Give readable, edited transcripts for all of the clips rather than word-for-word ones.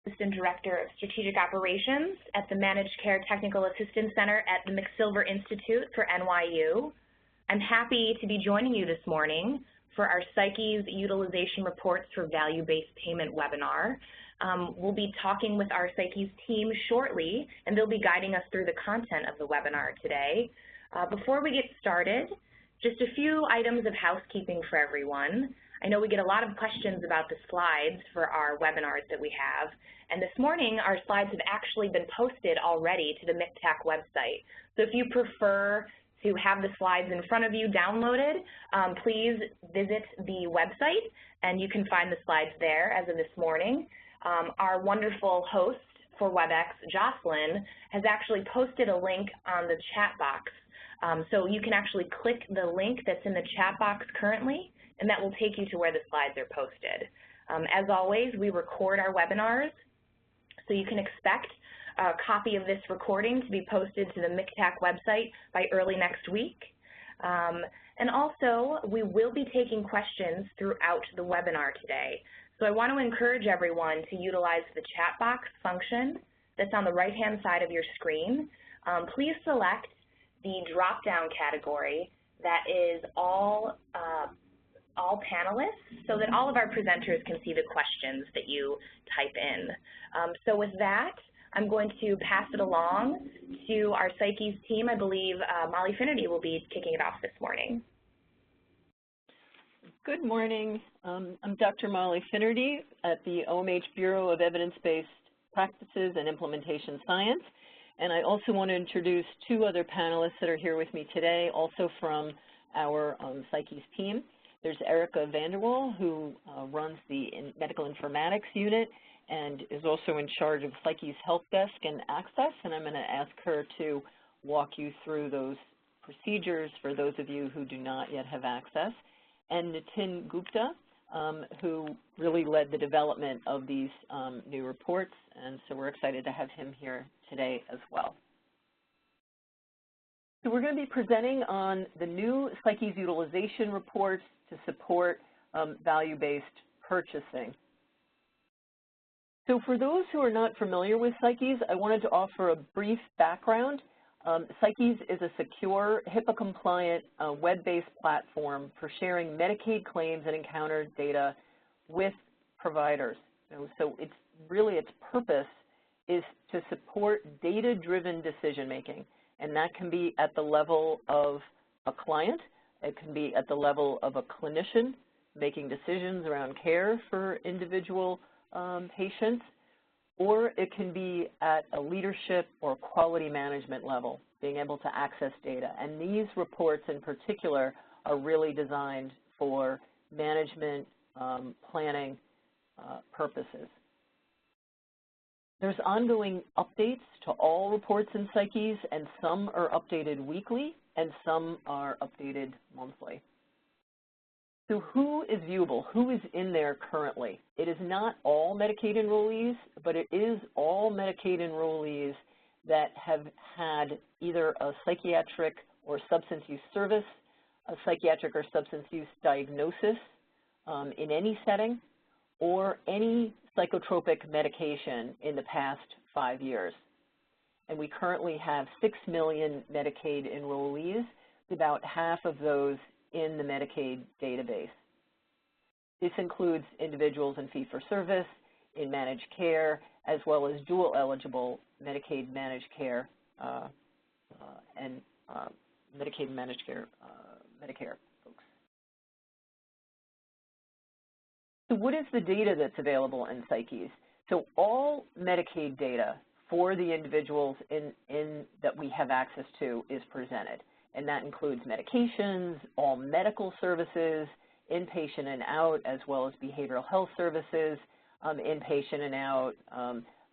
Assistant Director of Strategic Operations at the Managed Care Technical Assistance Center at the McSilver Institute for NYU. I'm happy to be joining you this morning for our PSYCKES Utilization Reports for Value-Based Payment webinar. We'll be talking with our PSYCKES team shortly, and they'll be guiding us through the content of the webinar today. Before we get started, just a few items of housekeeping for everyone. I know we get a lot of questions about the slides for our webinars that we have, and this morning our slides have actually been posted already to the MCTAC website. So if you prefer to have the slides in front of you downloaded, please visit the website and you can find the slides there as of this morning. Our wonderful host for WebEx, Jocelyn, has actually posted a link on the chat box. So you can actually click the link that's in the chat box currently, and that will take you to where the slides are posted. As always, we record our webinars, so you can expect a copy of this recording to be posted to the MCTAC website by early next week. And also, we will be taking questions throughout the webinar today. So I want to encourage everyone to utilize the chat box function that's on the right-hand side of your screen. Please select the drop-down category that is all panelists, so that all of our presenters can see the questions that you type in. So with that, I'm going to pass it along to our PSYCKES team. I believe Molly Finnerty will be kicking it off this morning. Good morning. I'm Dr. Molly Finnerty at the OMH Bureau of Evidence-Based Practices and Implementation Science. And I also want to introduce two other panelists that are here with me today, also from our PSYCKES team. There's Erica Vanderwall, who runs the Medical Informatics Unit and is also in charge of PSYCKES Help Desk and Access, and I'm going to ask her to walk you through those procedures for those of you who do not yet have access. And Nitin Gupta, who really led the development of these new reports, and so we're excited to have him here today as well. So we're going to be presenting on the new PSYCKES utilization reports to support value-based purchasing. So for those who are not familiar with PSYCKES, I wanted to offer a brief background. PSYCKES is a secure, HIPAA-compliant, web-based platform for sharing Medicaid claims and encounter data with providers. So it's really, its purpose is to support data-driven decision-making, and that can be at the level of a client, it can be at the level of a clinician making decisions around care for individual patients, or it can be at a leadership or quality management level, being able to access data. And these reports in particular are really designed for management planning purposes. There's ongoing updates to all reports in PSYCKES, and some are updated weekly and some are updated monthly. So who is viewable? Who is in there currently? It is not all Medicaid enrollees, but it is all Medicaid enrollees that have had either a psychiatric or substance use service, a psychiatric or substance use diagnosis in any setting, or any psychotropic medication in the past 5 years. And we currently have 6 million Medicaid enrollees, about half of those in the Medicaid database. This includes individuals in fee-for-service, in managed care, as well as dual-eligible Medicaid managed care and Medicaid managed care, Medicare folks. So what is the data that's available in PSYCKES? So all Medicaid data for the individuals that we have access to is presented. And that includes medications, all medical services, inpatient and out, as well as behavioral health services, inpatient and out,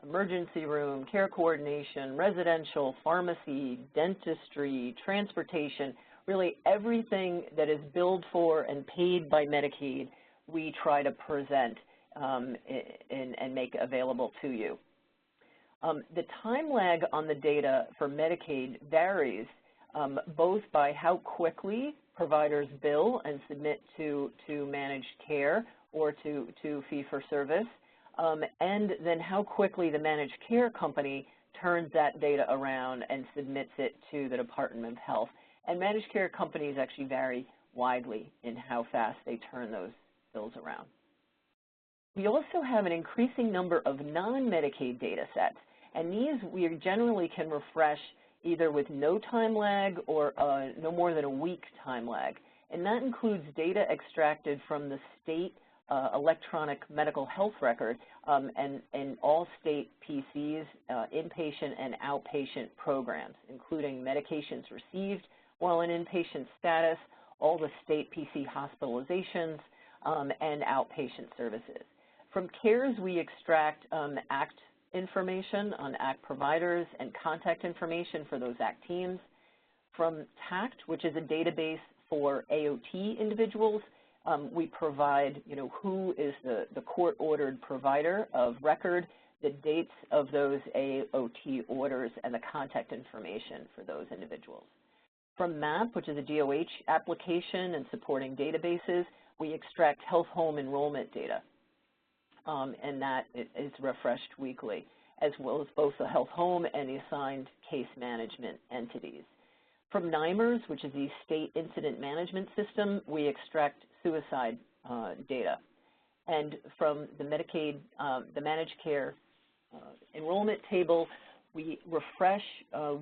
emergency room, care coordination, residential, pharmacy, dentistry, transportation, really everything that is billed for and paid by Medicaid, we try to present and make available to you. The time lag on the data for Medicaid varies both by how quickly providers bill and submit to managed care or to fee-for-service, and then how quickly the managed care company turns that data around and submits it to the Department of Health. And managed care companies actually vary widely in how fast they turn those bills around. We also have an increasing number of non-Medicaid data sets, and these we generally can refresh either with no time lag or no more than a week time lag. And that includes data extracted from the state electronic medical health record and all state PCs, inpatient and outpatient programs, including medications received while in inpatient status, all the state PC hospitalizations, and outpatient services. From CARES, we extract ACT information on ACT providers and contact information for those ACT teams. From TACT, which is a database for AOT individuals, we provide, who is the court-ordered provider of record, the dates of those AOT orders, and the contact information for those individuals. From MAP, which is a DOH application and supporting databases, we extract health home enrollment data, and that is refreshed weekly, as well as both the health home and the assigned case management entities. From NIMERS, which is the State Incident Management System, we extract suicide data. And from the Medicaid, the managed care enrollment table, we refresh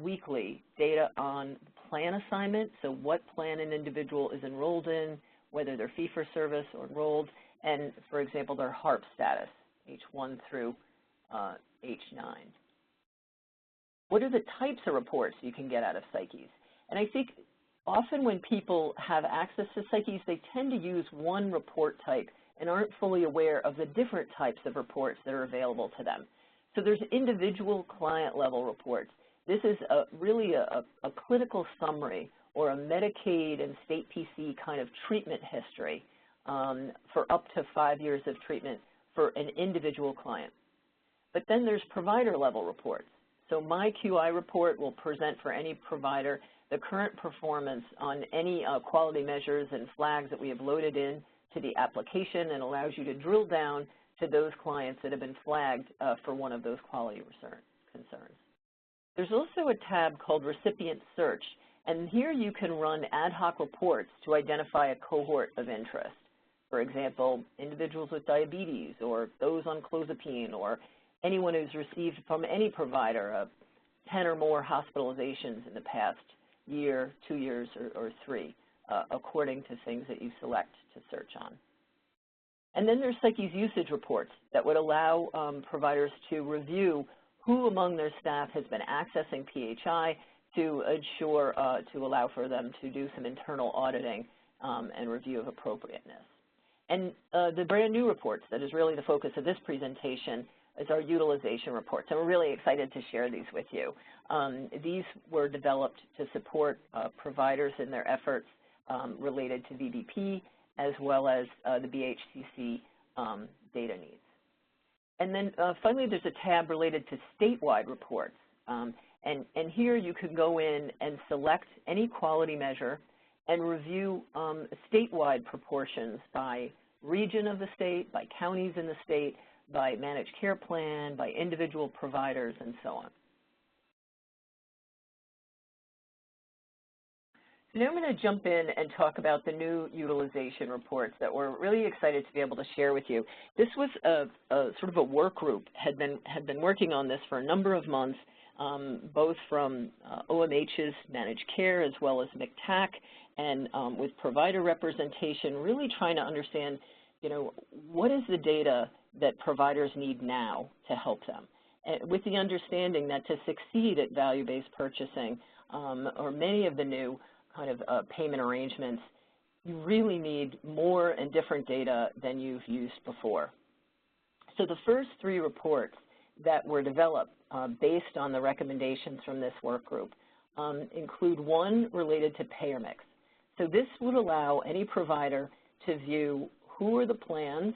weekly data on plan assignment, so what plan an individual is enrolled in, whether they're fee-for-service or enrolled, and, for example, their harp status, H1 through H9. What are the types of reports you can get out of PSYCKES? And I think often when people have access to PSYCKES, they tend to use one report type and aren't fully aware of the different types of reports that are available to them. So there's individual client-level reports. This is really a clinical summary or a Medicaid and state PC kind of treatment history for up to 5 years of treatment for an individual client. But then there's provider-level reports. So my QI report will present for any provider the current performance on any quality measures and flags that we have loaded in to the application, and allows you to drill down to those clients that have been flagged for one of those quality concerns. There's also a tab called Recipient Search, and here you can run ad hoc reports to identify a cohort of interest. For example, individuals with diabetes, or those on clozapine, or anyone who's received from any provider 10 or more hospitalizations in the past year, 2 years, or 3, according to things that you select to search on. And then there's PSYCKES usage reports that would allow providers to review who among their staff has been accessing PHI to ensure, to allow for them to do some internal auditing and review of appropriateness. And the brand new reports that is really the focus of this presentation is our utilization reports, and we're really excited to share these with you. These were developed to support providers in their efforts related to VBP, as well as the BHCC data needs. And then finally, there's a tab related to statewide reports. And here you can go in and select any quality measure and review statewide proportions by region of the state, by counties in the state, by managed care plan, by individual providers, and so on. So now I'm going to jump in and talk about the new utilization reports that we're really excited to be able to share with you. This was a sort of a work group, had been working on this for a number of months, both from OMH's managed care as well as MCTAC, and with provider representation, really trying to understand, what is the data that providers need now to help them, and with the understanding that to succeed at value-based purchasing, or many of the new kind of payment arrangements, you really need more and different data than you've used before. So the first 3 reports that were developed based on the recommendations from this work group include one related to payer mix. So this would allow any provider to view who are the plans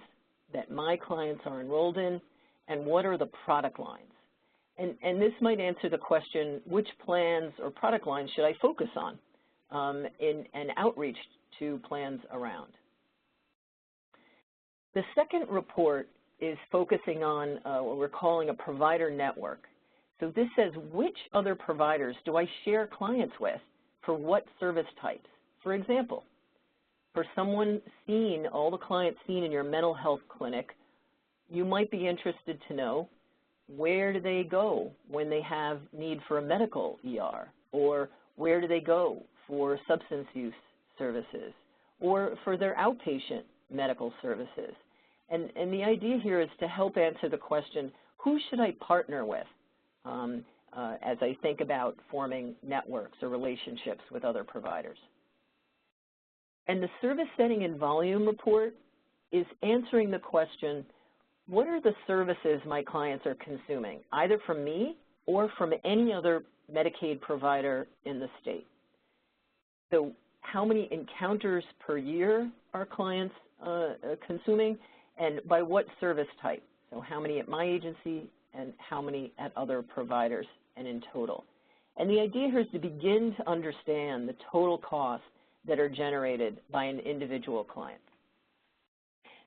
that my clients are enrolled in, and what are the product lines. And this might answer the question, which plans or product lines should I focus on in an outreach to plans around. The second report is focusing on what we're calling a provider network. So this says, which other providers do I share clients with for what service types? For example, for someone seen, all the clients seen in your mental health clinic, you might be interested to know, where do they go when they have need for a medical ER? Or where do they go for substance use services? Or for their outpatient medical services? And the idea here is to help answer the question, who should I partner with as I think about forming networks or relationships with other providers? And the service setting and volume report is answering the question, what are the services my clients are consuming, either from me or from any other Medicaid provider in the state? So how many encounters per year are clients consuming, and by what service type? So how many at my agency and how many at other providers and in total? And the idea here is to begin to understand the total costs that are generated by an individual client.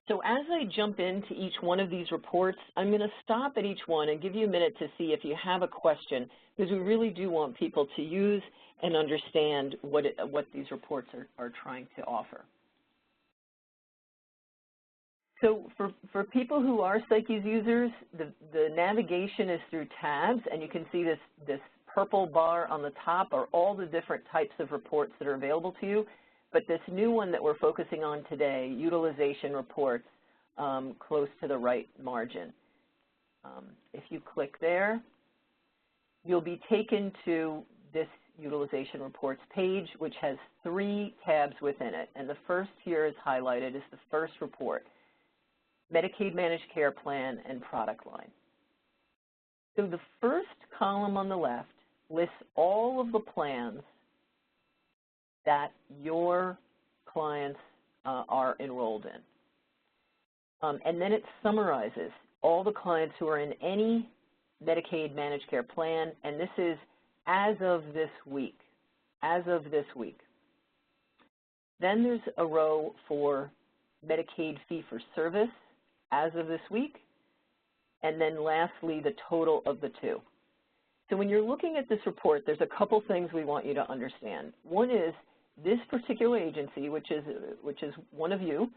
So as I jump into each one of these reports, I'm going to stop at each one and give you a minute to see if you have a question, because we really do want people to use and understand what these reports are trying to offer. So for people who are PSYCKES users, the navigation is through tabs, and you can see this purple bar on the top are all the different types of reports that are available to you. But this new one that we're focusing on today, Utilization Reports, close to the right margin. If you click there, you'll be taken to this Utilization Reports page, which has 3 tabs within it. And the first here is highlighted as the first report, Medicaid Managed Care Plan and Product Line. So the first column on the left lists all of the plans that your clients are enrolled in. And then it summarizes all the clients who are in any Medicaid Managed Care Plan, and this is as of this week, Then there's a row for Medicaid fee-for-service as of this week, and then lastly, the total of the two. So when you're looking at this report, there's a couple things we want you to understand. One is this particular agency, which is one of you,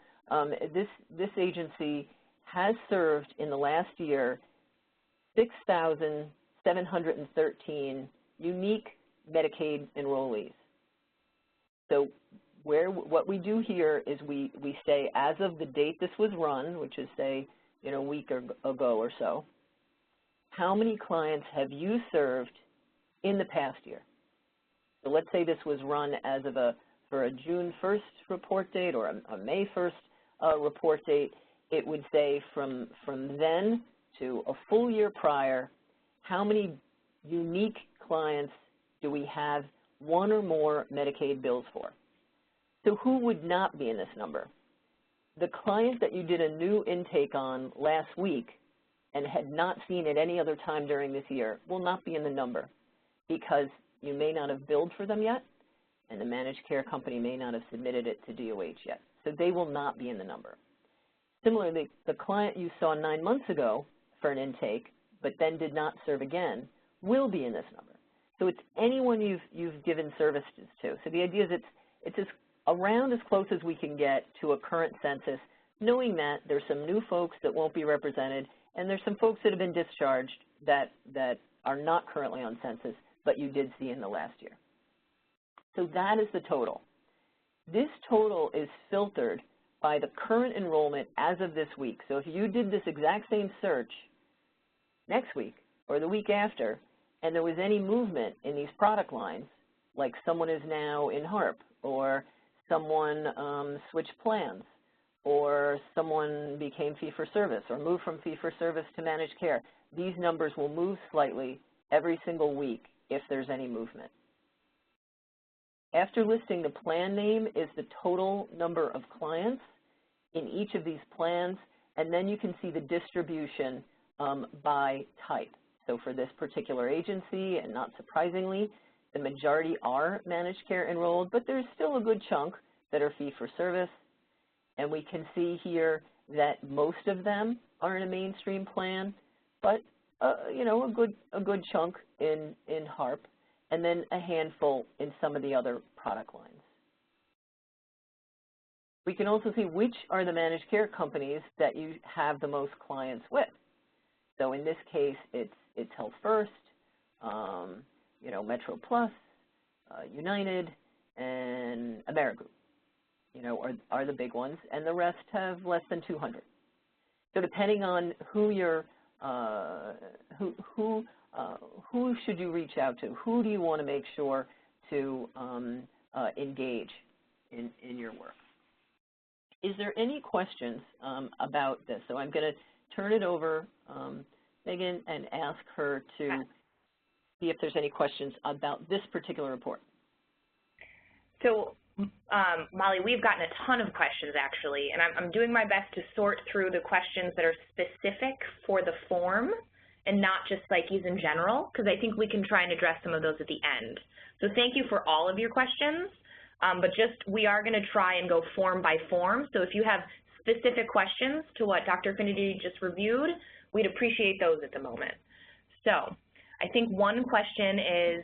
this agency has served in the last year 6,713 unique Medicaid enrollees. So what we do here is we say as of the date this was run, which is say a week ago or so, how many clients have you served in the past year? So let's say this was run as of for a June 1st report date or a May 1st report date. It would say from then to a full year prior, how many unique clients do we have one or more Medicaid bills for? So who would not be in this number? The client that you did a new intake on last week and had not seen at any other time during this year will not be in the number because you may not have billed for them yet, and the managed care company may not have submitted it to DOH yet. So they will not be in the number. Similarly, the client you saw 9 months ago for an intake, but then did not serve again, will be in this number. So it's anyone you've given services to. So the idea is it's around as close as we can get to a current census, knowing that there's some new folks that won't be represented, and there's some folks that have been discharged that are not currently on census, but you did see in the last year. So that is the total. This total is filtered by the current enrollment as of this week. So if you did this exact same search next week or the week after, and there was any movement in these product lines, like someone is now in HARP, or someone switched plans, or someone became fee-for-service, or moved from fee-for-service to managed care, these numbers will move slightly every single week if there's any movement. After listing, the plan name is the total number of clients in each of these plans, and then you can see the distribution by type. So for this particular agency, and not surprisingly, the majority are managed care enrolled, but there's still a good chunk that are fee-for-service. And we can see here that most of them are in a mainstream plan, but you know, a good chunk in HARP, and then a handful in some of the other product lines. We can also see which are the managed care companies that you have the most clients with. So in this case, it's Health First, you know, Metro Plus, United, and AmeriGroup, you know, are the big ones, and the rest have less than 200. So depending on who you're, who should you reach out to? Who do you want to make sure to engage in your work? Is there any questions about this? So I'm going to turn it over, Megan, and ask her to see if there's any questions about this particular report. So, Molly, we've gotten a ton of questions, actually, and I'm doing my best to sort through the questions that are specific for the form and not just PSYCKES in general, because I think we can try and address some of those at the end. So thank you for all of your questions, but we are going to try and go form by form. So if you have specific questions to what Dr. Finity just reviewed, we'd appreciate those at the moment. So I think one question is,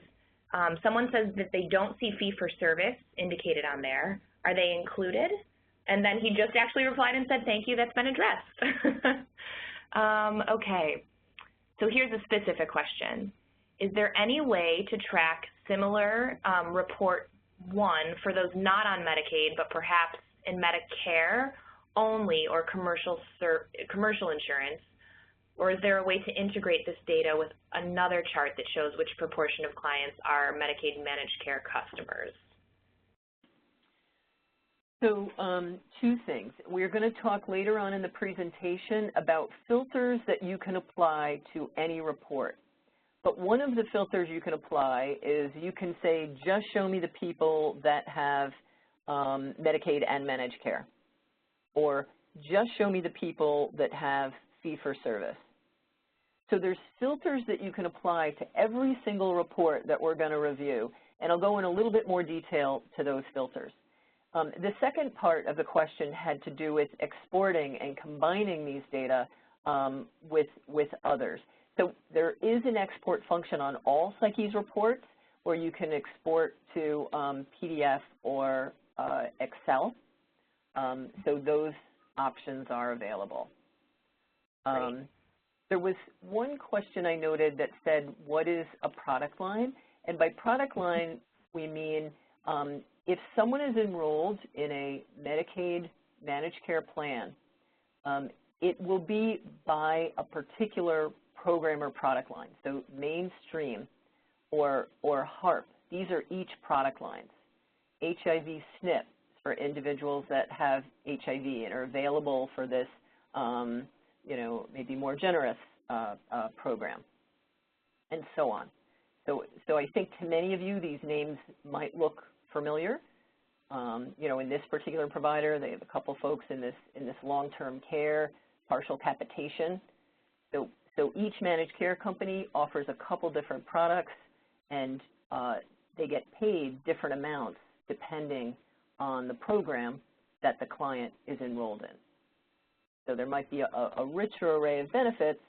someone says that they don't see fee-for-service indicated on there. Are they included? And then he just actually replied and said, thank you, that's been addressed. Okay, so here's a specific question. Is there any way to track similar report 1 for those not on Medicaid, but perhaps in Medicare only or commercial insurance? Or is there a way to integrate this data with another chart that shows which proportion of clients are Medicaid managed care customers? So two things. We're going to talk later on in the presentation about filters that you can apply to any report. But one of the filters you can apply is you can say, just show me the people that have Medicaid and managed care, or just show me the people that have fee-for-service. So there's filters that you can apply to every single report that we're going to review, and I'll go in a little bit more detail to those filters. The second part of the question had to do with exporting and combining these data with others. So there is an export function on all PSYCKES reports where you can export to PDF or Excel. So those options are available. There was one question I noted that said, what is a product line? And by product line, we mean if someone is enrolled in a Medicaid managed care plan, it will be by a particular program or product line. So mainstream or HARP, these are each product lines. HIV SNP for individuals that have HIV and are available for this you know, maybe more generous program, and so on. So I think to many of you, these names might look familiar. You know, in this particular provider, they have a couple folks in this long-term care, partial capitation. So each managed care company offers a couple different products, and they get paid different amounts depending on the program that the client is enrolled in. So there might be a richer array of benefits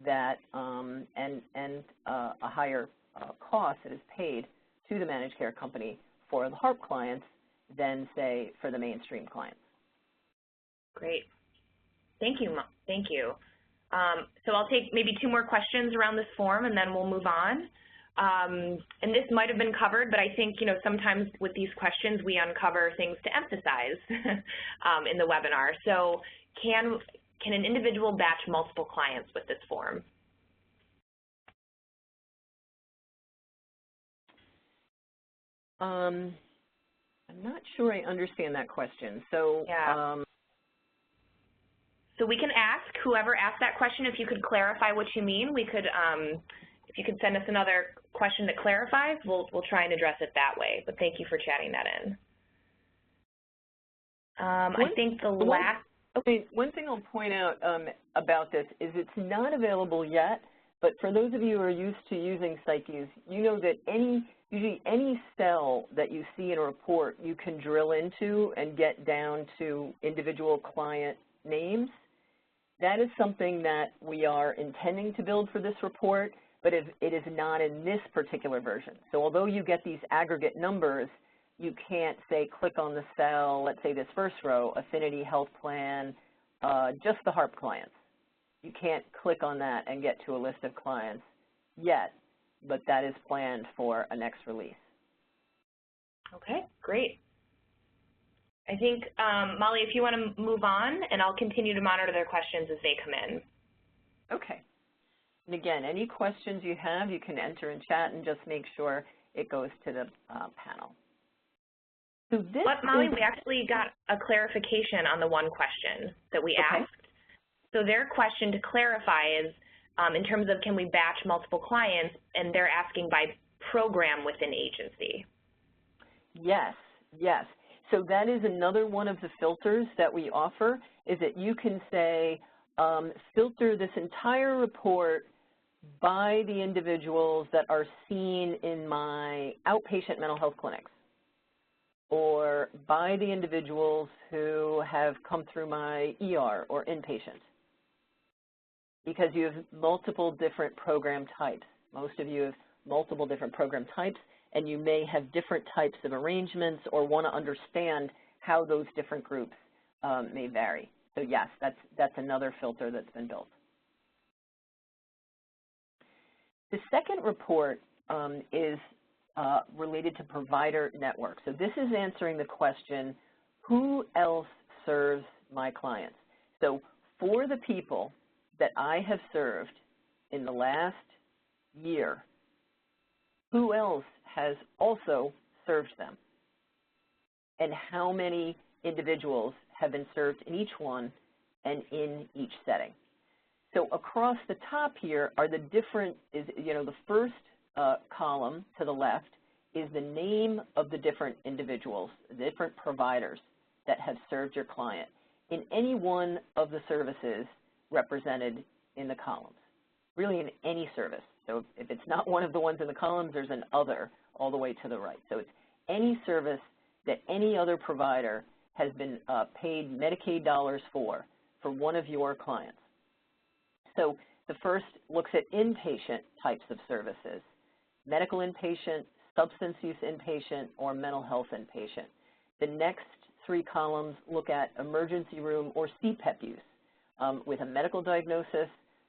that and a higher cost that is paid to the managed care company for the HARP clients than, say, for the mainstream clients. Great. Thank you. Thank you. So I'll take maybe 2 more questions around this form, and then we'll move on. And this might have been covered, but I think, you know, sometimes with these questions we uncover things to emphasize in the webinar. So can an individual batch multiple clients with this form? I'm not sure I understand that question. So, yeah. So we can ask whoever asked that question, if you could clarify what you mean. We could, if you could send us another question that clarifies, we'll try and address it that way. But thank you for chatting that in. I think the last. Okay, one thing I'll point out about this is it's not available yet, but for those of you who are used to using PSYCKES, you know that usually any cell that you see in a report, you can drill into and get down to individual client names. That is something that we are intending to build for this report, but it is not in this particular version. So although you get these aggregate numbers, you can't say click on the cell, let's say this first row, Affinity Health Plan, just the HARP clients. You can't click on that and get to a list of clients yet, but that is planned for a next release. Okay, great. I think, Molly, if you want to move on, and I'll continue to monitor their questions as they come in. Okay. And again, any questions you have, you can enter in chat and just make sure it goes to the panel. So this Molly, we actually got a clarification on the one question that we asked. So their question to clarify is in terms of can we batch multiple clients, and they're asking by program within agency. Yes, yes. So that is another one of the filters that we offer, is that you can say, filter this entire report by the individuals that are seen in my outpatient mental health clinics, or by the individuals who have come through my ER or inpatient, because you have multiple different program types. Most of you have multiple different program types, and you may have different types of arrangements or want to understand how those different groups may vary. So yes, that's another filter that's been built. The second report is related to provider network. So this is answering the question, who else serves my clients? So for the people that I have served in the last year, who else has also served them? And how many individuals have been served in each one and in each setting? So across the top here are the different, the first column to the left is the name of the different individuals, the different providers that have served your client in any one of the services represented in the columns, really in any service. So if it's not one of the ones in the columns, there's an other all the way to the right. So it's any service that any other provider has been paid Medicaid dollars for one of your clients. So the first looks at inpatient types of services, medical inpatient, substance use inpatient, or mental health inpatient. The next three columns look at emergency room or CPEP use with a medical diagnosis,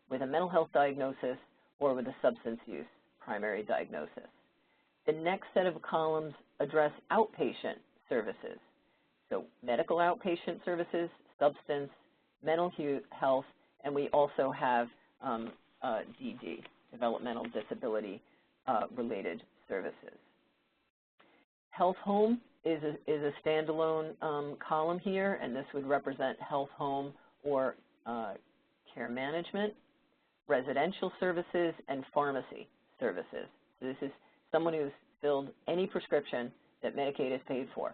with a mental health diagnosis, or with a substance use primary diagnosis. The next set of columns address outpatient services. So medical outpatient services, substance, mental health, and we also have DD, developmental disability related services. Health home is a standalone column here, and this would represent health home or care management, residential services, and pharmacy services. So this is someone who's filled any prescription that Medicaid has paid for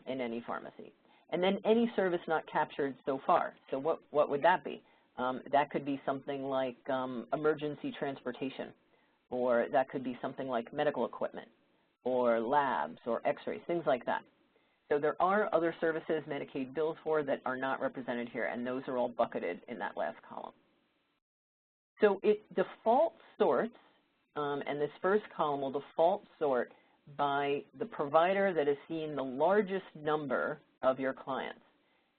in any pharmacy. And then any service not captured so far. So what would that be? That could be something like emergency transportation, or that could be something like medical equipment, or labs, or x-rays, things like that. So there are other services Medicaid bills for that are not represented here, and those are all bucketed in that last column. So it default sorts, and this first column will default sort by the provider that has seen the largest number of your clients.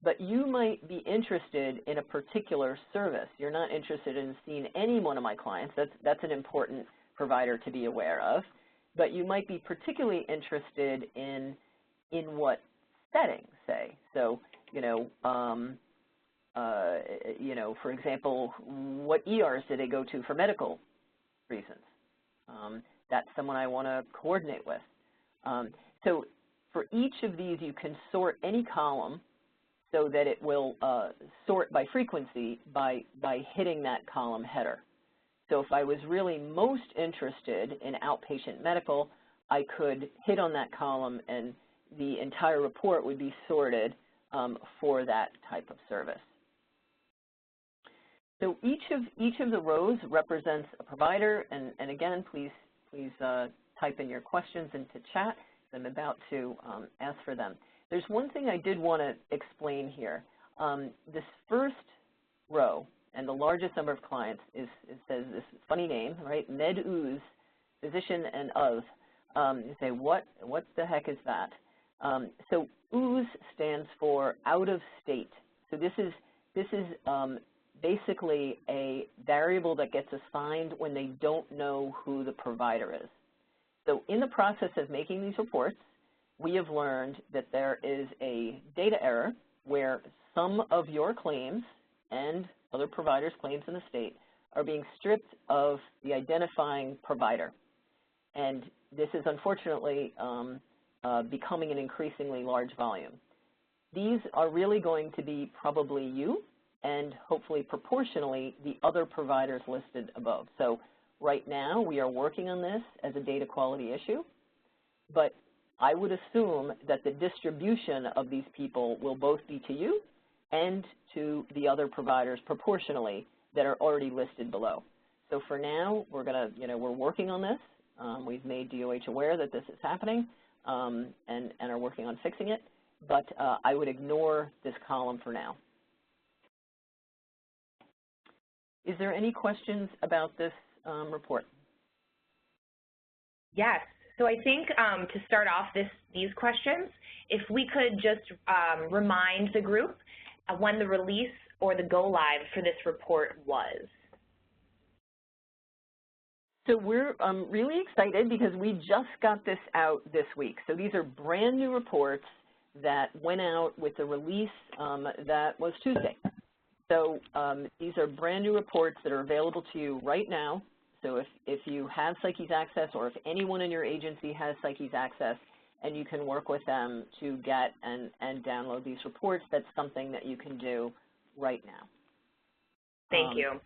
But you might be interested in a particular service. You're not interested in seeing any one of my clients. That's an important provider to be aware of. But you might be particularly interested in what setting, say. So, for example, what ERs do they go to for medical reasons? That's someone I want to coordinate with. So for each of these, you can sort any column so that it will sort by frequency by hitting that column header. So if I was really most interested in outpatient medical, I could hit on that column and the entire report would be sorted for that type of service. So each of the rows represents a provider, and again, please type in your questions into chat. I'm about to ask for them. There's one thing I did want to explain here. This first row, and the largest number of clients, it says this funny name, right? Med-Uz, physician and of. You say, what the heck is that? So Uz stands for out of state. So this is basically a variable that gets assigned when they don't know who the provider is. So in the process of making these reports, we have learned that there is a data error where some of your claims and other providers' claims in the state are being stripped of the identifying provider. And this is unfortunately becoming an increasingly large volume. These are really going to be probably you and hopefully proportionally the other providers listed above. So right now we are working on this as a data quality issue, but I would assume that the distribution of these people will both be to you and to the other providers proportionally that are already listed below. So for now, we're working on this. We've made DOH aware that this is happening and are working on fixing it, but I would ignore this column for now. Is there any questions about this report? Yes. So I think to start off these questions, if we could just remind the group of when the release or the go live for this report was. So we're really excited because we just got this out this week. So these are brand new reports that went out with the release that was Tuesday. So these are brand new reports that are available to you right now. So if you have PSYCKES access, or if anyone in your agency has PSYCKES access and you can work with them to get and download these reports, that's something that you can do right now. Thank you.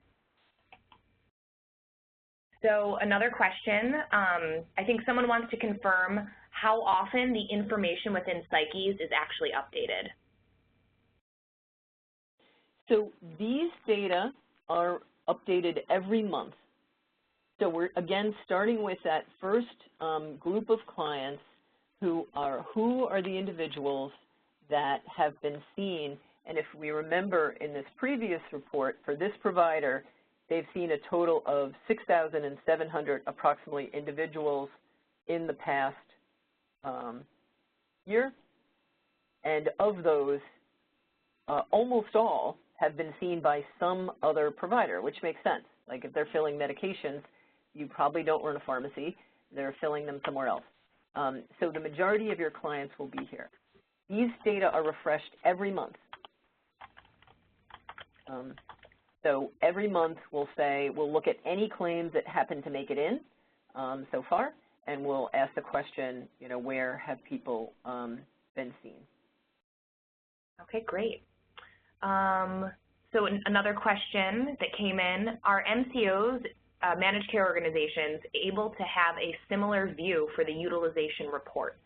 So another question, I think someone wants to confirm how often the information within PSYCKES is actually updated. So these data are updated every month. So we're, again, starting with that first group of clients who are the individuals that have been seen. And if we remember in this previous report, for this provider, they've seen a total of 6,700 approximately individuals in the past year. And of those, almost all have been seen by some other provider, which makes sense. Like if they're filling medications, you probably don't run a pharmacy. They're filling them somewhere else. So the majority of your clients will be here. These data are refreshed every month. So every month we'll look at any claims that happen to make it in so far, and we'll ask the question, where have people been seen? Okay, great. So another question that came in, are MCOs, managed care organizations, able to have a similar view for the utilization reports?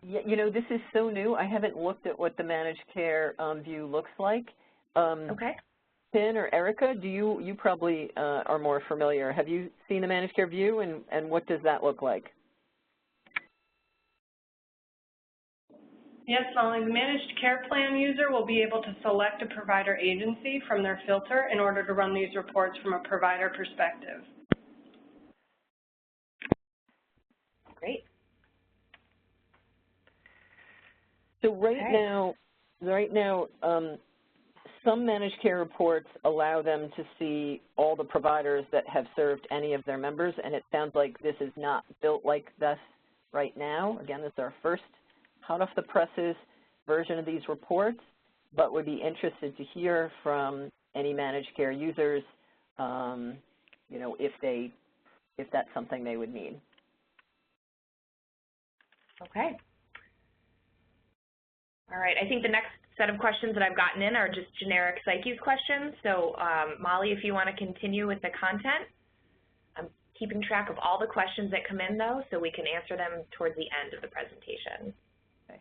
Yeah, this is so new. I haven't looked at what the managed care view looks like. Okay. Finn or Erica, you probably are more familiar. Have you seen the managed care view, and what does that look like? Yes, Molly, the managed care plan user will be able to select a provider agency from their filter in order to run these reports from a provider perspective. Great. So right now, some managed care reports allow them to see all the providers that have served any of their members, and it sounds like this is not built like this right now. Again, this is our first hot-off-the-presses version of these reports, but would be interested to hear from any managed care users, if that's something they would need. Okay. All right, I think the next set of questions that I've gotten in are just generic PSYCKES questions. So Molly, if you want to continue with the content. I'm keeping track of all the questions that come in, though, so we can answer them towards the end of the presentation. Okay.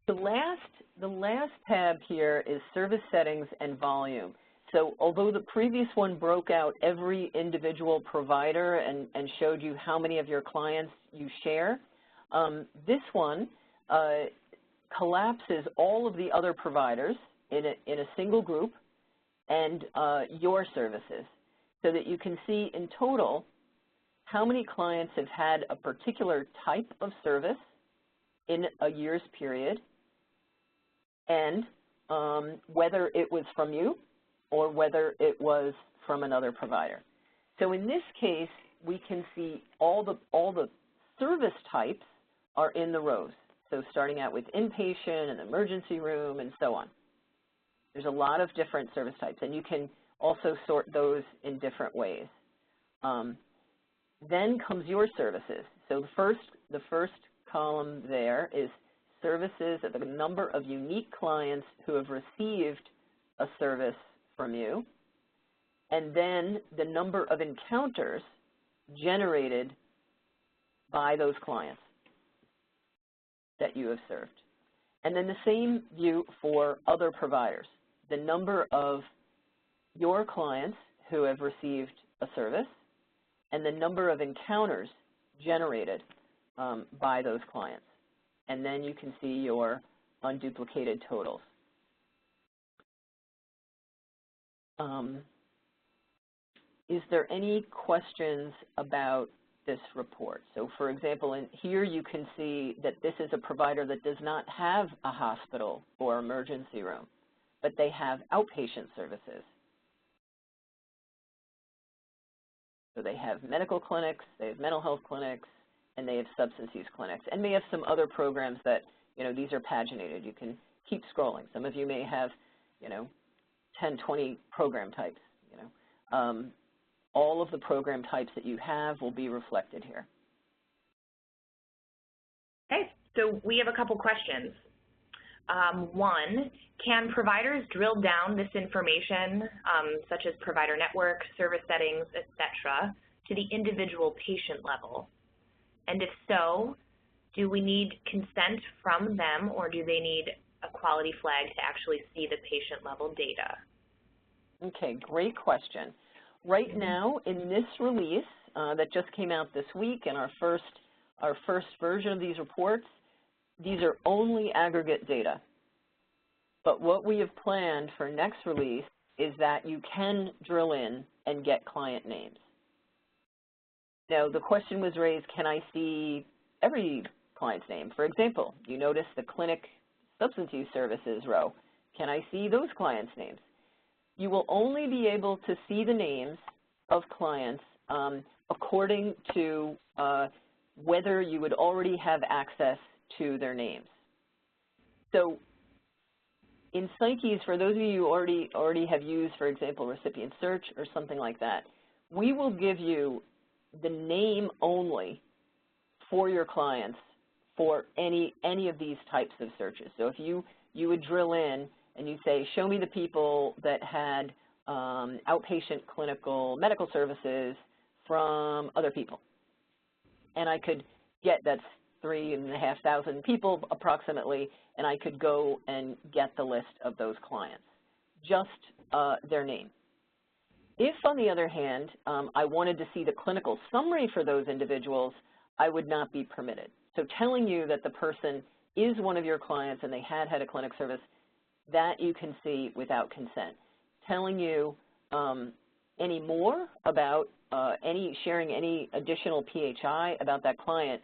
The last tab here is service settings and volume. So although the previous one broke out every individual provider and showed you how many of your clients you share, this one collapses all of the other providers in a single group and your services, so that you can see in total how many clients have had a particular type of service in a year's period, and whether it was from you or whether it was from another provider. So in this case, we can see all the service types are in the rows. So starting out with inpatient and emergency room and so on. There's a lot of different service types, and you can also sort those in different ways. Then comes your services. So the first column there is services, the number of unique clients who have received a service from you, and then the number of encounters generated by those clients that you have served. And then the same view for other providers, the number of your clients who have received a service and the number of encounters generated by those clients. And then you can see your unduplicated totals. Is there any questions about this report? So for example, in here you can see that this is a provider that does not have a hospital or emergency room, but they have outpatient services. So they have medical clinics, they have mental health clinics, and they have substance use clinics, and may have some other programs that, these are paginated. You can keep scrolling. Some of you may have, 10, 20 program types, all of the program types that you have will be reflected here. Okay, so we have a couple questions. One, can providers drill down this information, such as provider network, service settings, et cetera, to the individual patient level? And if so, do we need consent from them, or do they need a quality flag to actually see the patient level data? Okay, great question. Right now, in this release that just came out this week, and our first version of these reports, these are only aggregate data. But what we have planned for next release is that you can drill in and get client names. Now, the question was raised, can I see every client's name? For example, you notice the clinic substance use services row. Can I see those clients' names? You will only be able to see the names of clients according to whether you would already have access to their names. So in PSYCKES, for those of you who already have used, for example, recipient search or something like that, we will give you the name only for your clients for any of these types of searches. So if you would drill in and you say, show me the people that had outpatient clinical medical services from other people. And I could get, that's 3,500 people approximately, and I could go and get the list of those clients, just their name. If, on the other hand, I wanted to see the clinical summary for those individuals, I would not be permitted. So telling you that the person is one of your clients and they had a clinic service, that you can see without consent. Telling you any more about sharing any additional PHI about that client,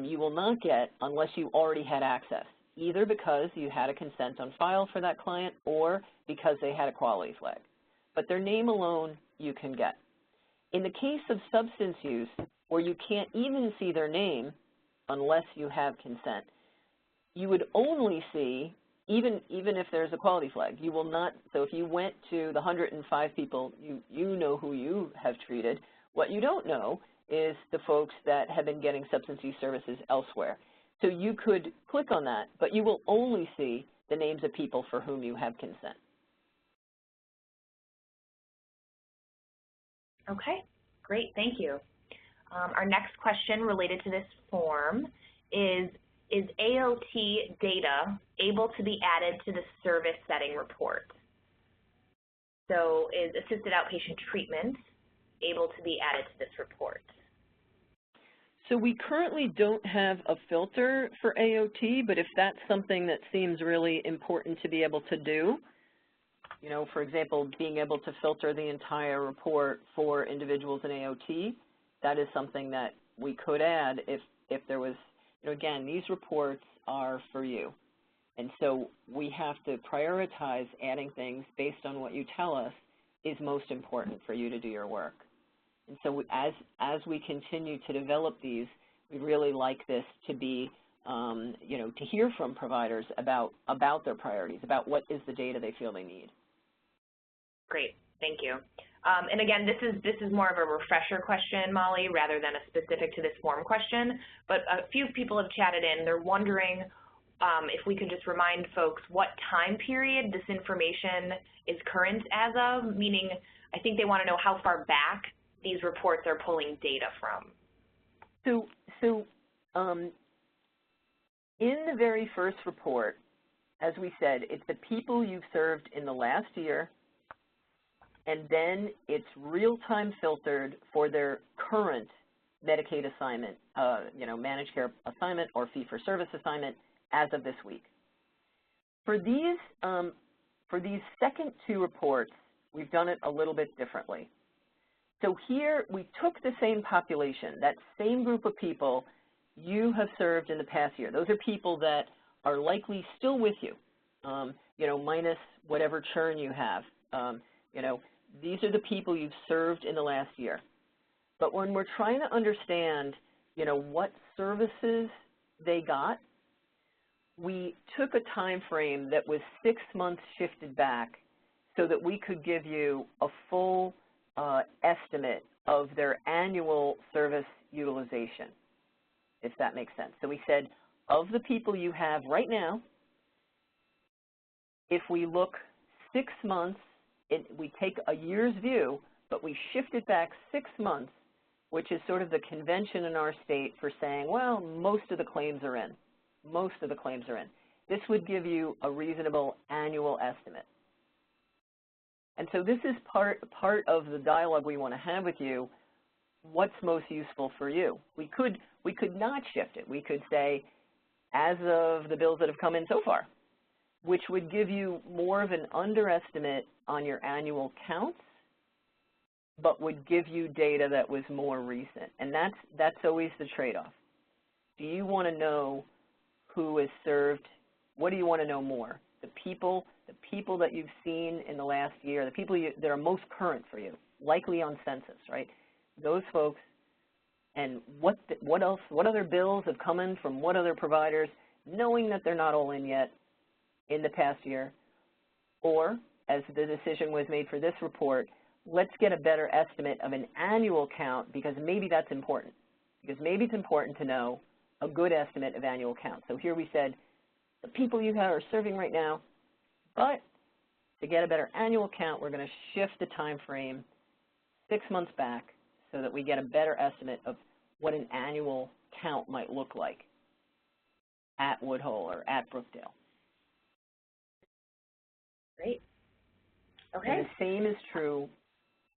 you will not get unless you already had access, either because you had a consent on file for that client or because they had a quality flag. But their name alone you can get. In the case of substance use, where you can't even see their name unless you have consent, you would only see, even if there's a quality flag, you will not, so if you went to the 105 people, you know who you have treated. What you don't know is the folks that have been getting substance use services elsewhere. So you could click on that, but you will only see the names of people for whom you have consent. Okay, great, thank you. Our next question related to this form is AOT data able to be added to the service setting report? So is assisted outpatient treatment able to be added to this report? So we currently don't have a filter for AOT, but if that's something that seems really important to be able to do, you know, for example, being able to filter the entire report for individuals in AOT, that is something that we could add if there was, you know, again, these reports are for you. And so we have to prioritize adding things based on what you tell us is most important for you to do your work. And so as we continue to develop these, we really like this to be, you know, to hear from providers about their priorities, about what is the data they feel they need. Great, thank you. And again, this is more of a refresher question, Molly, rather than a specific to this form question. But a few people have chatted in. They're wondering if we could just remind folks what time period this information is current as of, meaning I think they want to know how far back these reports are pulling data from. So in the very first report, as we said, it's the people you've served in the last year, and then it's real-time filtered for their current Medicaid assignment, you know, managed care assignment or fee-for-service assignment as of this week. For these second two reports, we've done it a little bit differently. So here we took the same population, that same group of people you have served in the past year. Those are people that are likely still with you, you know, minus whatever churn you have. You know, these are the people you've served in the last year. But when we're trying to understand, you know, what services they got, we took a time frame that was 6 months shifted back so that we could give you a full estimate of their annual service utilization, if that makes sense. So we said, of the people you have right now, if we look 6 months, we take a year's view, but we shift it back 6 months, which is sort of the convention in our state for saying, well, most of the claims are in. Most of the claims are in. This would give you a reasonable annual estimate. And so this is part of the dialogue we want to have with you. What's most useful for you? We could not shift it. We could say, as of the bills that have come in so far, which would give you more of an underestimate on your annual counts, but would give you data that was more recent. And that's always the trade-off. Do you want to know who is served? What do you want to know more? The people that you've seen in the last year, the people that are most current for you, likely on census, right? Those folks, and what other bills have come in from what other providers, knowing that they're not all in yet in the past year, or as the decision was made for this report, let's get a better estimate of an annual count because maybe that's important. Because maybe it's important to know a good estimate of annual count. So here we said the people you are serving right now, but to get a better annual count, we're going to shift the time frame 6 months back so that we get a better estimate of what an annual count might look like at Woodhull or at Brookdale. Great. Okay. And the same is true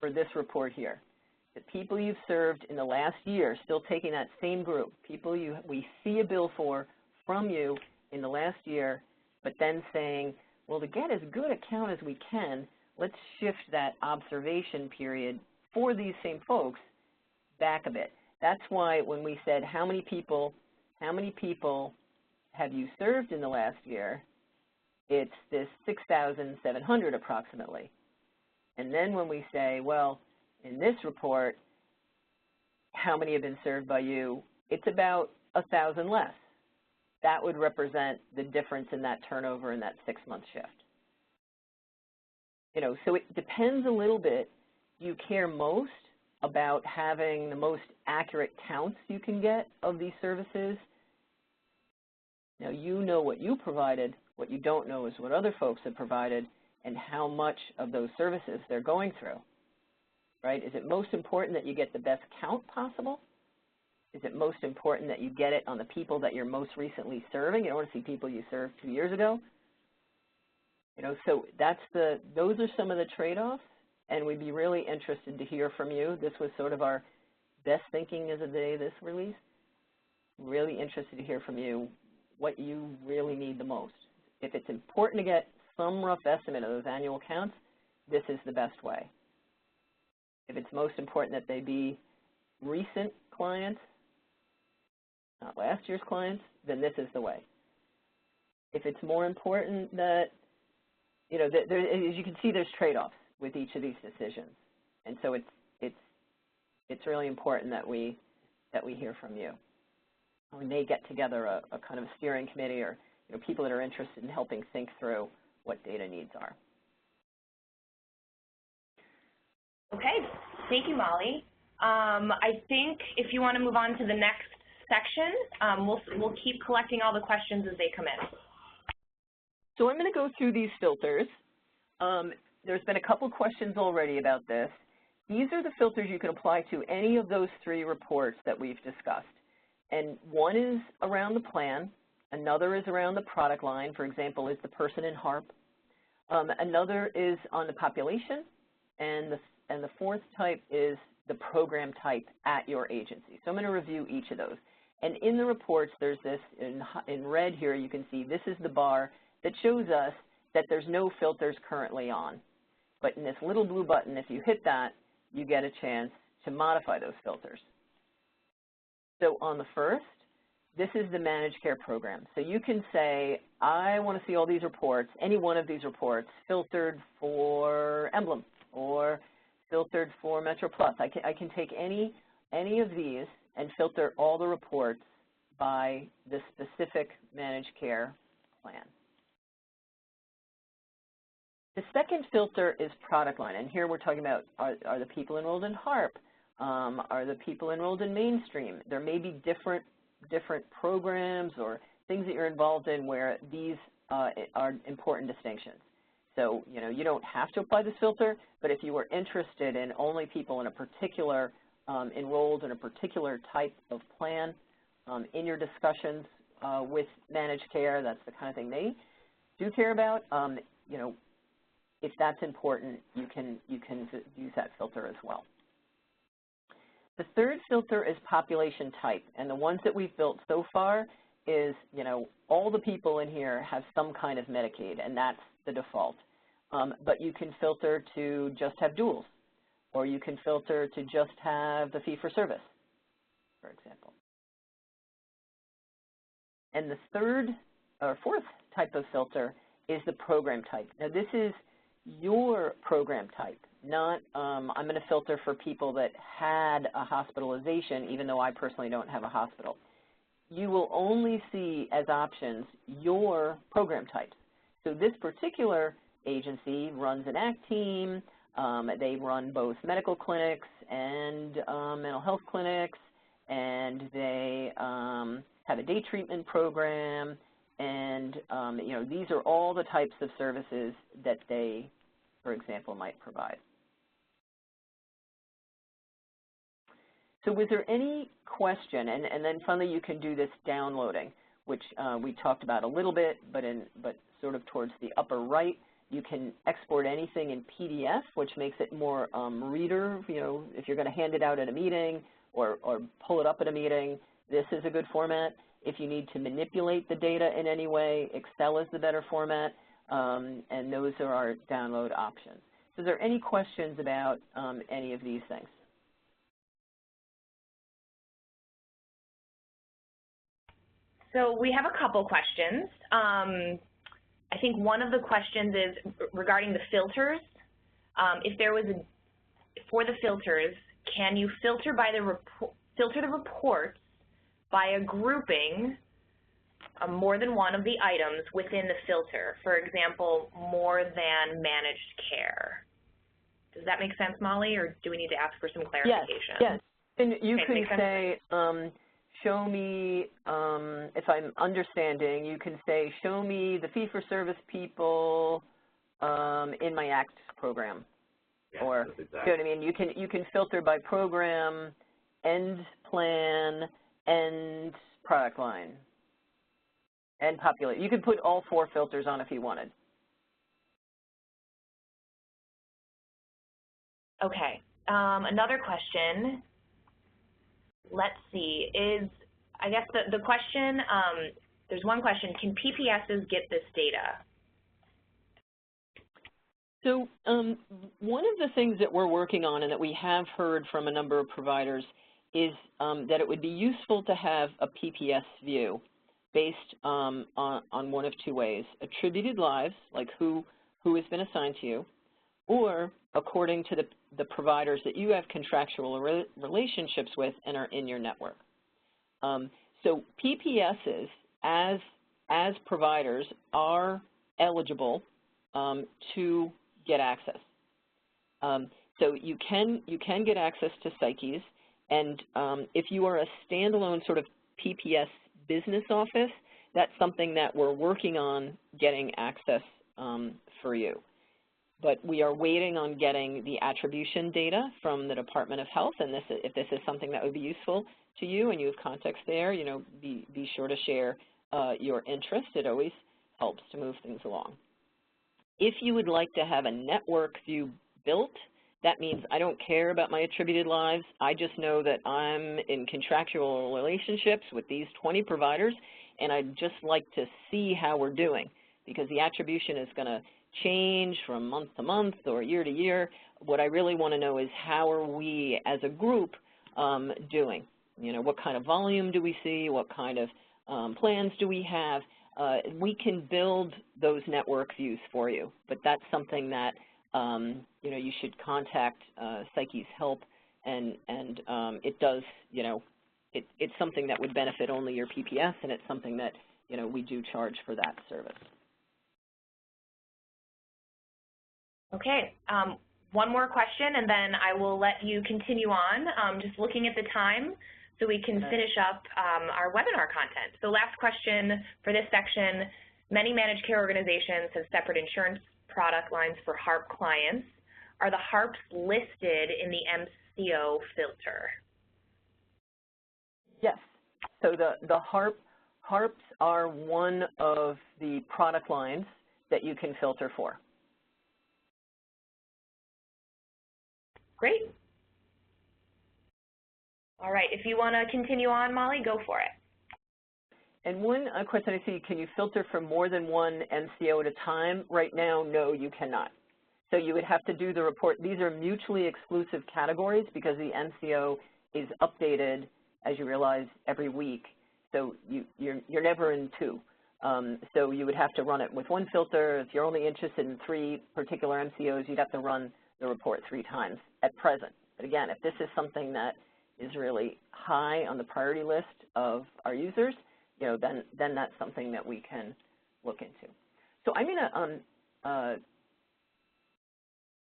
for this report here. The people you've served in the last year, still taking that same group, people we see a bill for from you in the last year, but then saying, well, to get as good a count as we can, let's shift that observation period for these same folks back a bit. That's why when we said how many people have you served in the last year, it's this 6,700 approximately. And then when we say, well, in this report, how many have been served by you, it's about 1,000 less. That would represent the difference in that turnover in that 6-month shift. You know, so it depends a little bit. Do you care most about having the most accurate counts you can get of these services? Now, you know what you provided. What you don't know is what other folks have provided and how much of those services they're going through, right? Is it most important that you get the best count possible? Is it most important that you get it on the people that you're most recently serving? You don't want to see people you served 2 years ago. You know, so those are some of the trade-offs, and we'd be really interested to hear from you. This was sort of our best thinking as of the day of this release, really interested to hear from you what you really need the most. If it's important to get some rough estimate of those annual counts, this is the best way. If it's most important that they be recent clients, not last year's clients, then this is the way. If it's more important that, you know, that as you can see, there's trade-offs with each of these decisions, and so it's really important that we hear from you. We may get together a kind of a steering committee, or people that are interested in helping think through what data needs are. Okay, thank you, Molly. I think if you want to move on to the next section, we'll keep collecting all the questions as they come in. So I'm going to go through these filters. There's been a couple questions already about this. These are the filters you can apply to any of those 3 reports that we've discussed. And one is around the plan, another is around the product line, for example, is the person in HARP. Another is on the population, and the 4th type is the program type at your agency. So I'm going to review each of those. And in the reports, there's this, in red here, you can see this is the bar that shows us that there's no filters currently on. But in this little blue button, if you hit that, you get a chance to modify those filters. So on the first, this is the managed care program. So you can say, I want to see all these reports, any one of these reports, filtered for Emblem or filtered for Metro Plus. I can take any of these and filter all the reports by the specific managed care plan. The second filter is product line, and here we're talking about are the people enrolled in HARP, are the people enrolled in mainstream. There may be different programs or things that you're involved in where these are important distinctions. So, you don't have to apply this filter, but if you were interested in only people in a particular, enrolled in a particular type of plan in your discussions with managed care, that's the kind of thing they do care about, if that's important, you can use that filter as well. The third filter is population type, and the ones that we've built so far is, all the people in here have some kind of Medicaid, and that's the default. But you can filter to just have duals, or you can filter to just have the fee-for-service, for example. And the third or 4th type of filter is the program type. Now, this is your program type, not I'm going to filter for people that had a hospitalization, even though I personally don't have a hospital. You will only see as options your program types. So this particular agency runs an ACT team. They run both medical clinics and mental health clinics, and they have a day treatment program, and these are all the types of services that they, for example, might provide. So was there any question, and then finally you can do this downloading, which we talked about a little bit, but sort of towards the upper right, you can export anything in PDF, which makes it more reader, if you're going to hand it out at a meeting or pull it up at a meeting, this is a good format. If you need to manipulate the data in any way, Excel is the better format, and those are our download options. So is there any questions about any of these things? So we have a couple questions. I think one of the questions is regarding the filters. If there was for the filters, can you filter by filter the reports by a grouping more than one of the items within the filter? For example, more than managed care. Does that make sense, Molly, or do we need to ask for some clarification? Yes. And you can say, show me, if I'm understanding, you can say, show me the fee-for-service people in my ACT program. Yeah, or, exactly. You know what I mean? You can filter by program, end plan, end product line, and populate. You could put all 4 filters on if you wanted. Okay. Another question, let's see, is I guess the question, there's one question, can PBSs get this data? So one of the things that we're working on and that we have heard from a number of providers is that it would be useful to have a PBS view based on one of two ways: attributed lives, like who has been assigned to you, or according to the providers that you have contractual relationships with and are in your network. So PBSs, as providers, are eligible to get access. So you can get access to PSYCKES, and if you are a standalone sort of PBS business office, that's something that we're working on getting access for you. But we are waiting on getting the attribution data from the Department of Health, and if this is something that would be useful to you and you have context there, you know, be sure to share your interest. It always helps to move things along. If you would like to have a network view built, that means I don't care about my attributed lives. I just know that I'm in contractual relationships with these 20 providers, and I'd just like to see how we're doing, because the attribution is going to change from month to month or year to year. What I really want to know is how are we as a group doing? You know, what kind of volume do we see? What kind of plans do we have? We can build those network views for you, but that's something that you know, you should contact PSYCKES help, and it does, you know, it's something that would benefit only your PBS, and it's something that, you know, we do charge for that service. Okay, one more question, and then I will let you continue on. Just looking at the time so we can finish up our webinar content. So last question for this section: many managed care organizations have separate insurance product lines for HARP clients. Are the HARPs listed in the MCO filter? Yes. So the HARPs are one of the product lines that you can filter for. Great. All right, if you want to continue on, Molly, go for it. And one question I see, can you filter for more than one MCO at a time? Right now, no, you cannot. So you would have to do the report. These are mutually exclusive categories because the MCO is updated, as you realize, every week. So you're never in two. So you would have to run it with one filter. If you're only interested in 3 particular MCOs, you'd have to run the report 3 times at present. But again, if this is something that is really high on the priority list of our users, you know, then that's something that we can look into. So I'm going to,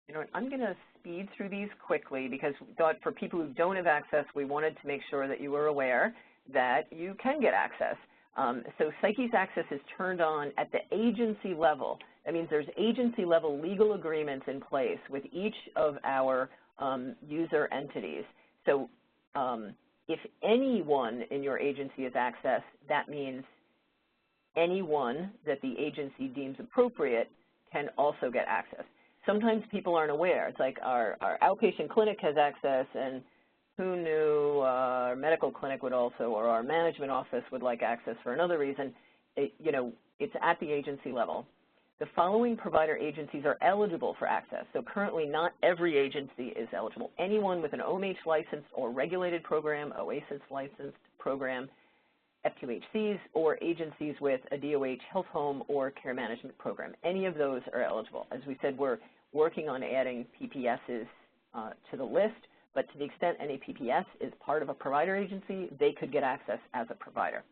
you know, I'm going to speed through these quickly because we thought for people who don't have access, we wanted to make sure that you were aware that you can get access. So PSYCKES access is turned on at the agency level. That means there's agency-level legal agreements in place with each of our user entities. So if anyone in your agency has access, that means anyone that the agency deems appropriate can also get access. Sometimes people aren't aware. It's like our outpatient clinic has access, and who knew our medical clinic would also, or our management office would like access for another reason. You know, it's at the agency level. The following provider agencies are eligible for access. So currently not every agency is eligible. Anyone with an OMH licensed or regulated program, OASIS licensed program, F2HCs, or agencies with a DOH health home or care management program. Any of those are eligible. As we said, we're working on adding PBSs to the list, but to the extent any PBS is part of a provider agency, they could get access as a provider.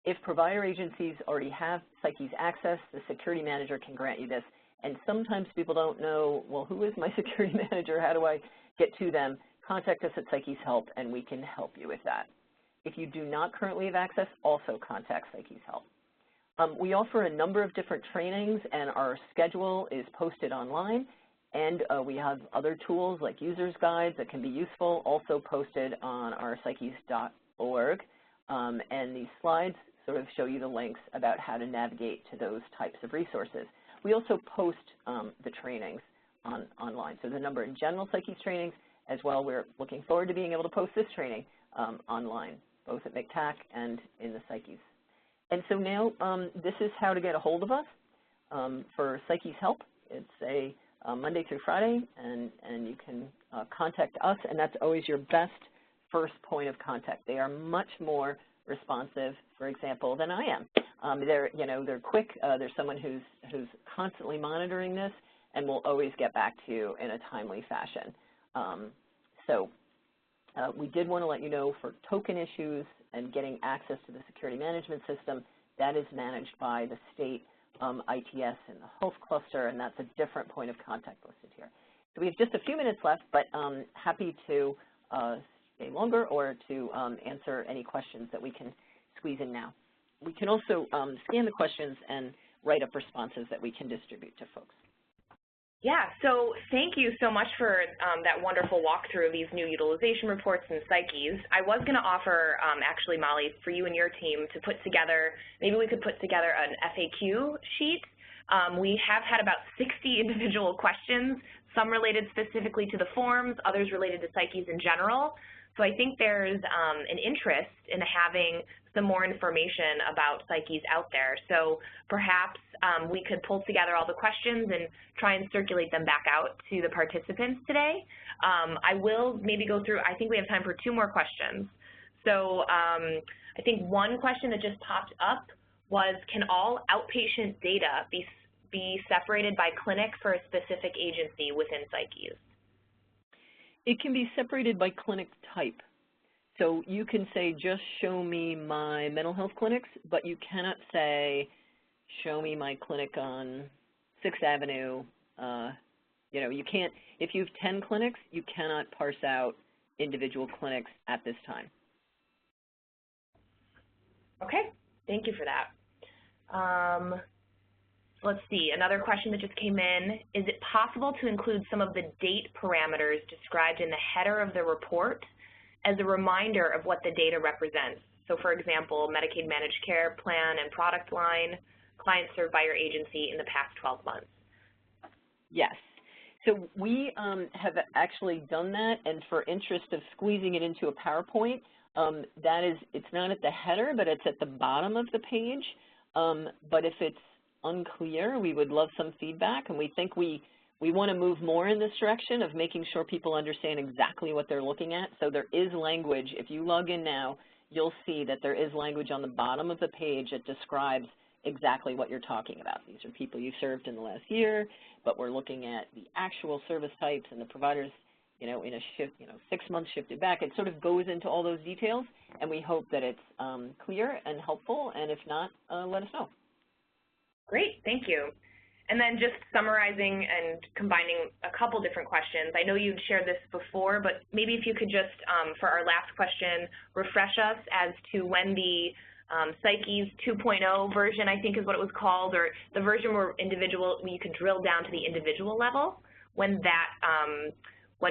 If provider agencies already have PSYCKES access, the security manager can grant you this. And sometimes people don't know, well, who is my security manager? How do I get to them? Contact us at PSYCKES Help, and we can help you with that. If you do not currently have access, also contact PSYCKES Help. We offer a number of different trainings, and our schedule is posted online. And we have other tools like user's guides that can be useful, also posted on our psyches.org. And these slides sort of show you the links about how to navigate to those types of resources. We also post the trainings online. So the number in general PSYCKES trainings as well. We're looking forward to being able to post this training online both at MCTAC and in the PSYCKES. And so now this is how to get a hold of us for PSYCKES help. It's a Monday through Friday, and you can contact us, and that's always your best first point of contact. They are much more responsive, for example, than I am. They're quick. There's someone who's constantly monitoring this and will always get back to you in a timely fashion. We did want to let you know for token issues and getting access to the security management system, that is managed by the state ITS and the health cluster, and that's a different point of contact listed here. So we have just a few minutes left, but happy to stay longer or to answer any questions that we can squeeze in now. We can also scan the questions and write up responses that we can distribute to folks. Yeah, so thank you so much for that wonderful walkthrough of these new utilization reports and PSYCKES. I was going to offer, actually, Molly, for you and your team to put together, maybe we could put together an FAQ sheet. We have had about 60 individual questions, some related specifically to the forms, others related to PSYCKES in general. So I think there's an interest in having some more information about PSYCKES out there. So perhaps we could pull together all the questions and try and circulate them back out to the participants today. I will maybe go through, I think we have time for 2 more questions. So I think one question that just popped up was, can all outpatient data be separated by clinic for a specific agency within PSYCKES? It can be separated by clinic type. So you can say, just show me my mental health clinics, but you cannot say, show me my clinic on 6th Avenue. You can't, if you have 10 clinics, you cannot parse out individual clinics at this time. Okay, thank you for that. Let's see, another question that just came in. Is it possible to include some of the date parameters described in the header of the report as a reminder of what the data represents? So for example, Medicaid managed care plan and product line, clients served by your agency in the past 12 months. Yes. So we have actually done that, and for interest of squeezing it into a PowerPoint, it's not at the header, but it's at the bottom of the page. But if it's unclear, we would love some feedback, and we think we want to move more in this direction of making sure people understand exactly what they're looking at. So there is language. If you log in now, you'll see that there is language on the bottom of the page that describes exactly what you're talking about. These are people you served in the last year, but we're looking at the actual service types and the providers, in a shift, 6 months shifted back. It sort of goes into all those details, and we hope that it's clear and helpful, and if not, let us know. Great, thank you. And then just summarizing and combining a couple different questions. I know you'd shared this before, but maybe if you could just, for our last question, refresh us as to when the PSYCKES 2.0 version, I think is what it was called, or the version where you could drill down to the individual level, when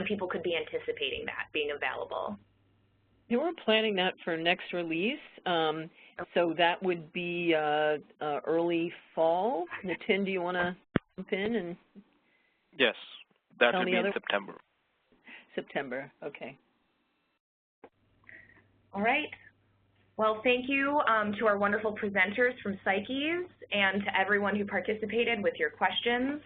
people could be anticipating that being available. Yeah, we're planning that for next release. So that would be early fall. Nitin, do you want to jump in? And yes, that will be in September. September, okay. All right. Well, thank you to our wonderful presenters from PSYCKES and to everyone who participated with your questions.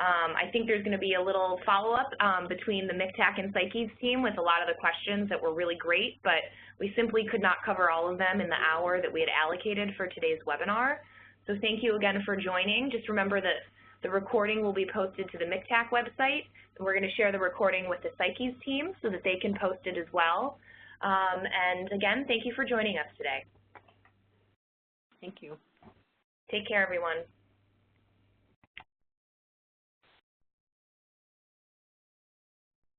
I think there's going to be a little follow-up between the MCTAC and PSYCKES team with a lot of the questions that were really great, but we simply could not cover all of them in the hour that we had allocated for today's webinar. So thank you again for joining. Just remember that the recording will be posted to the MCTAC website, and we're going to share the recording with the PSYCKES team so that they can post it as well. And again, thank you for joining us today. Thank you. Take care, everyone.